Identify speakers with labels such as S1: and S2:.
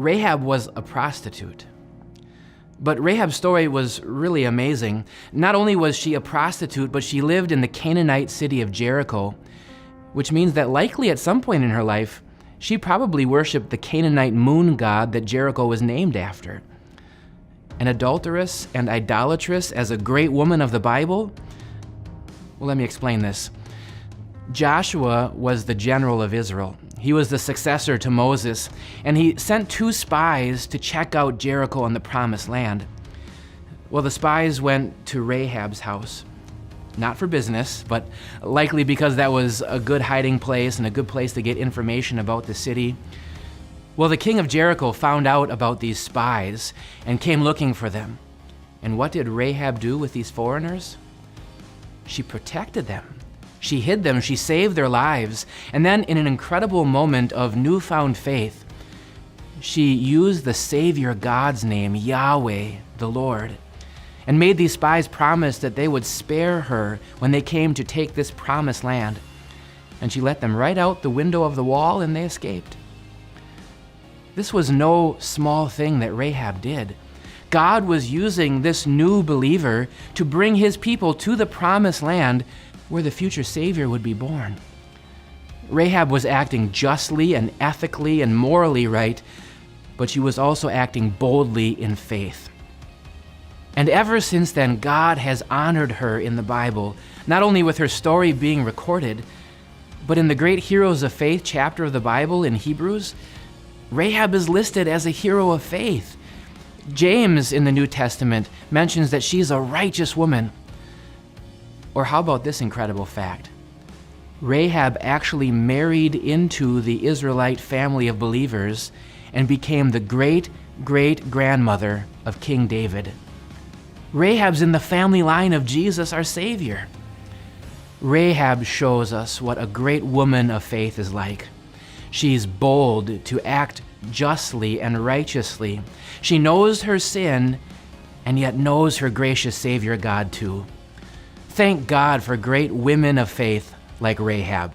S1: Rahab was a prostitute. But Rahab's story was really amazing. Not only was she a prostitute, but she lived in the Canaanite city of Jericho, which means that likely at some point in her life, she probably worshiped the Canaanite moon god that Jericho was named after. An adulteress and idolatress as a great woman of the Bible? Well, let me explain this. Joshua was the general of Israel. He was the successor to Moses, and he sent 2 spies to check out Jericho and the Promised Land. Well, the spies went to Rahab's house, not for business, but likely because that was a good hiding place and a good place to get information about the city. Well, the king of Jericho found out about these spies and came looking for them. And what did Rahab do with these foreigners? She protected them. She hid them, she saved their lives, and then in an incredible moment of newfound faith, she used the Savior God's name, Yahweh, the Lord, and made these spies promise that they would spare her when they came to take this promised land. And she let them right out the window of the wall and they escaped. This was no small thing that Rahab did. God was using this new believer to bring his people to the promised land where the future Savior would be born. Rahab was acting justly and ethically and morally right, but she was also acting boldly in faith. And ever since then, God has honored her in the Bible, not only with her story being recorded, but in the Great Heroes of Faith chapter of the Bible in Hebrews, Rahab is listed as a hero of faith. James in the New Testament mentions that she's a righteous woman. Or how about this incredible fact? Rahab actually married into the Israelite family of believers and became the great-great-grandmother of King David. Rahab's in the family line of Jesus, our Savior. Rahab shows us what a great woman of faith is like. She's bold to act justly and righteously. She knows her sin and yet knows her gracious Savior God too. Thank God for great women of faith like Rahab.